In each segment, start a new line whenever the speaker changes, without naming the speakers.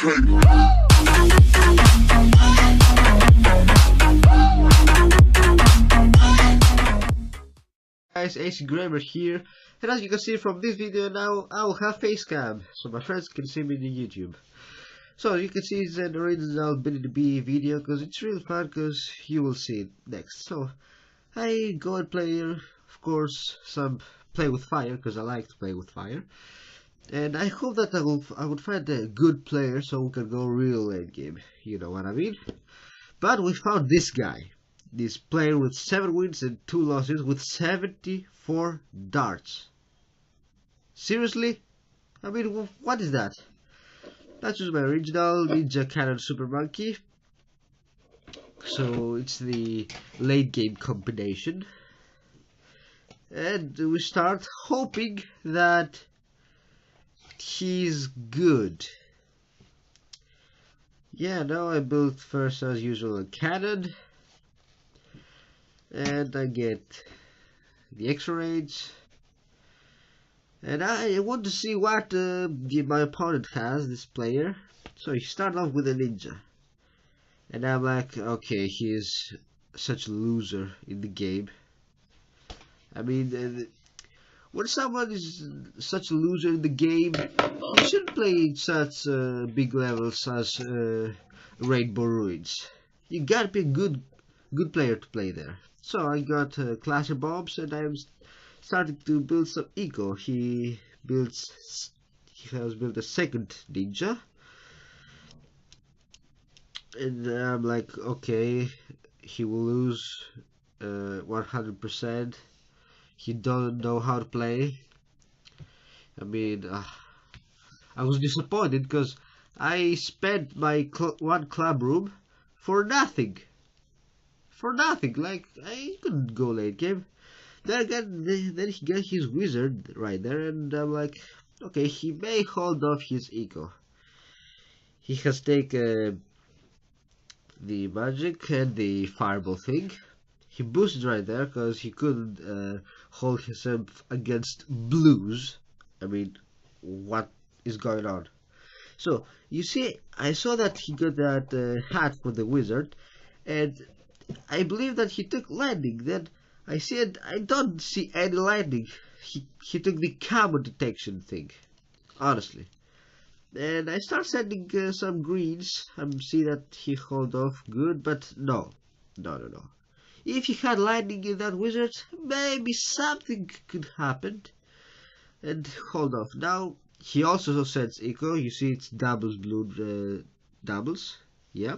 Guys, AC Grammar here, and as you can see from this video now, I will have face cam, so my friends can see me in YouTube. So you can see it's an original BTDB video, because it's really fun, because you will see it next. So I go and play, of course, some play with fire, because I like to play with fire. And I hope that I would find a good player, so we can go real late game, you know what I mean? But we found this guy. This player with 7 wins and 2 losses with 74 darts. Seriously? I mean, what is that? That's just my original Ninja Cannon Super Monkey. So it's the late game combination. And we start hoping that he's good. Yeah, now I built first as usual a cannon. And I get the extra range, and I want to see what my opponent has, this player. So he started off with a ninja, and I'm like, okay, he is such a loser in the game. I mean, when someone is such a loser in the game, you shouldn't play such big levels as Rainbow Ruins. You gotta be a good player to play there. So I got cluster bombs, and I'm starting to build some eco. He has built a second ninja, and I'm like, okay, he will lose 100%. He don't know how to play. I mean, I was disappointed because I spent my one club room for nothing. Like, I couldn't go late game. Then he got his wizard right there, and I'm like, okay, he may hold off his eco. He has taken the magic and the fireball thing. He boosted right there because he couldn't hold himself against blues. I mean, what is going on? So you see, I saw that he got that hat for the wizard, and I believe that he took lightning. Then I said, I don't see any lightning. He took the camo detection thing, honestly. And I start sending some greens. I'm see that he hold off good, but no. If he had lightning in that wizard, maybe something could happen. And hold off. Now he also sends eco. You see, it's doubles blue doubles. Yeah.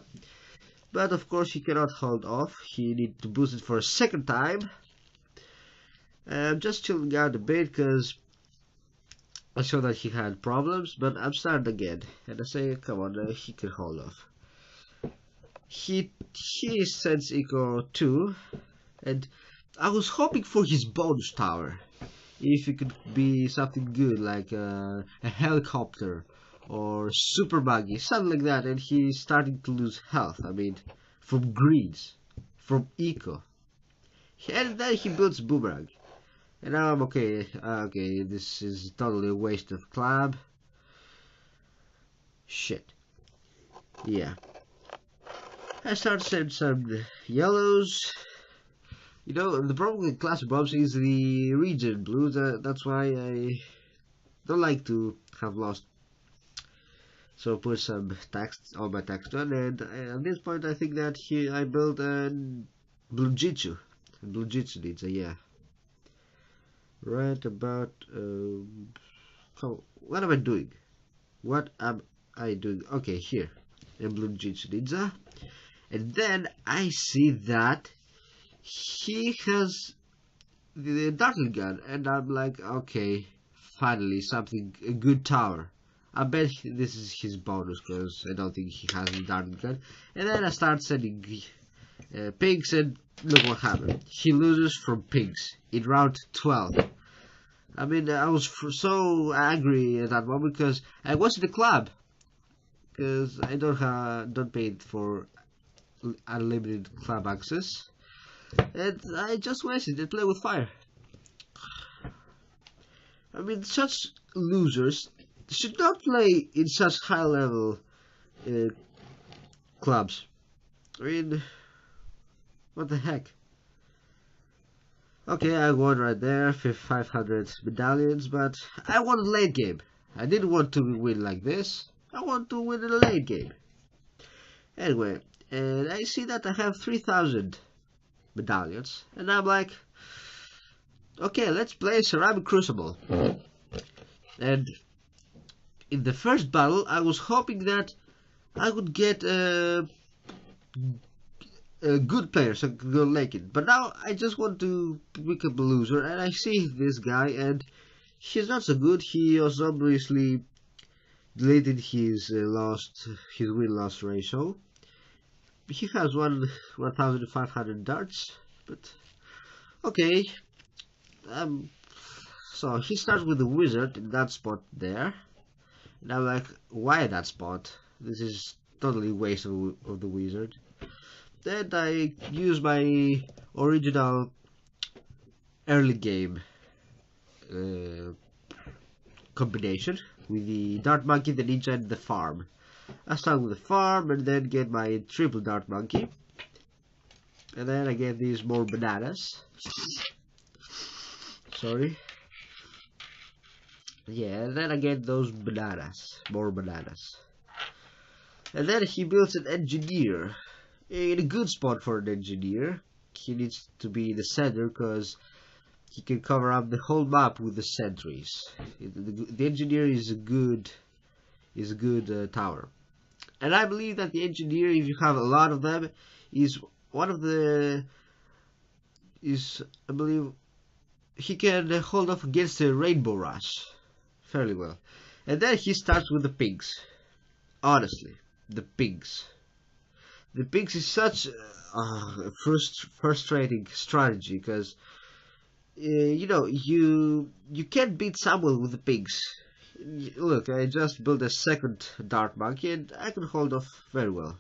But of course he cannot hold off. He needs to boost it for a second time. I'm just chilling out a bit because I saw that he had problems. But I'm starting again, and I say, come on, he can hold off. He sends eco 2, and I was hoping for his bonus tower. If it could be something good like a helicopter or super buggy, something like that, and he's starting to lose health. I mean, from greens, from eco, and then he builds boomerang, and now I'm okay. Okay, this is totally a waste of club. Shit. Yeah. I start sending some yellows. You know, the problem with classic bombs is the region blues. That's why I don't like to have lost. So put some text on my text one, and at this point I think that I built a blue jitsu ninja, yeah. Right about what am I doing? What am I doing? Okay, here, a blue jitsu ninja, and then I see that he has the darting gun, and I'm like, okay, finally something, a good tower. I bet this is his bonus because I don't think he has a darting gun. And then I start sending pigs, and look what happened. He loses from pigs in round 12. I mean, I was so angry at that moment because I was in the club. Because I don't pay for unlimited club access. And I just wasted and play with fire. I mean, such losers should not play in such high level uh, clubs. I mean, what the heck? Okay, I won right there, 500 medallions, but I won a late game. I didn't want to win like this. I want to win in a late game. Anyway, and I see that I have 3,000 medallions, and I'm like, okay, let's play Ceramic Crucible. And in the first battle, I was hoping that I would get a good player so I could go late it. But now I just want to pick up a loser, and I see this guy, and he's not so good. He has obviously deleted his win-loss ratio. He has 1,500 darts, but okay. So he starts with the wizard in that spot there, and I'm like, why that spot? This is totally waste of the wizard. Then I use my original early game combination with the Dart Monkey, the Ninja, and the Farm. I start with the Farm and then get my triple Dart Monkey. And then I get these more bananas. Sorry. Yeah, and then I get those bananas. More bananas. And then he builds an engineer. In a good spot for an engineer. He needs to be in the center because he can cover up the whole map with the sentries. The engineer is a good tower. And I believe that the engineer, if you have a lot of them, is one of the I believe he can hold off against the Rainbow Rush fairly well. And then he starts with the pigs. Honestly, the pigs. The pigs is such a frustrating strategy because you know you can't beat someone with the pigs. Look, I just built a second Dart Monkey and I can hold off very well.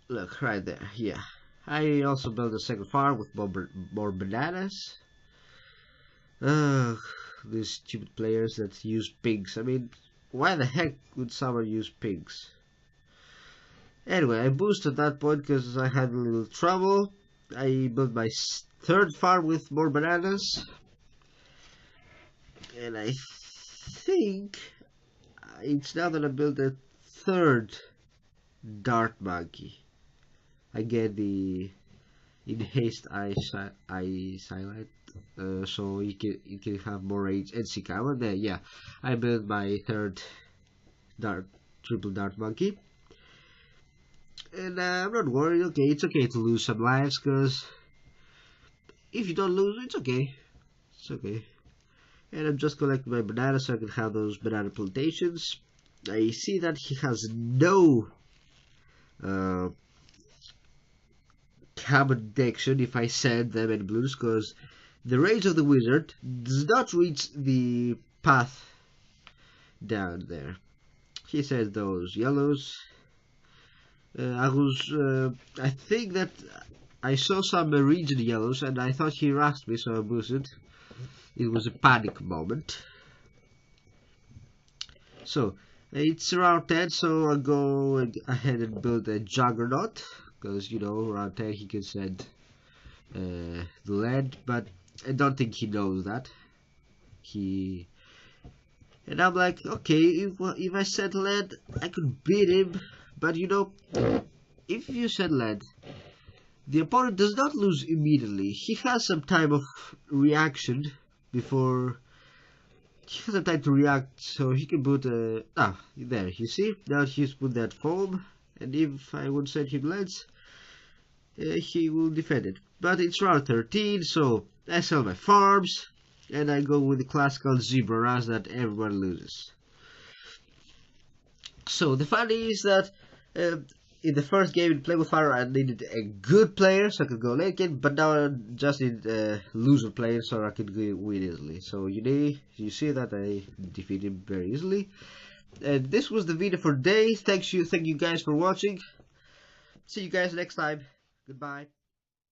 Look, right there, yeah. I also built a second farm with more bananas. These stupid players that use pigs. I mean, why the heck would someone use pigs? Anyway, I boosted that point because I had a little trouble. I built my third farm with more bananas. And I think it's now that I built a third Dart Monkey. I get the in haste eye silent, so you can have more range and see cover. There, yeah, I built my third triple Dart Monkey, and I'm not worried. Okay, it's okay to lose some lives, cause if you don't lose, it's okay. It's okay. And I'm just collecting my bananas so I can have those banana plantations. I see that he has no common detection if I send them in blues, because the range of the wizard does not reach the path down there. He says those yellows. I think that I saw some region yellows and I thought he rushed me, so I boosted. It was a panic moment. So it's around 10, so I'll go ahead and build a Juggernaut, because you know around 10 he can send the land, but I don't think he knows that. And I'm like, okay, if I send land, I could beat him, but you know, if you send land, the opponent does not lose immediately. He has some time of reaction before. He has some time to react, so he can put there, you see? Now he's put that foam, and if I would send him lands, he will defend it. But it's round 13, so I sell my farms, and I go with the classical zebra rush that everyone loses. So the fun is that in the first game in Play with Fire, I needed a good player so I could go late game, but now I just need a loser player so I could win easily. So you see that I defeated him very easily. And this was the video for today. Thank you guys for watching. See you guys next time. Goodbye.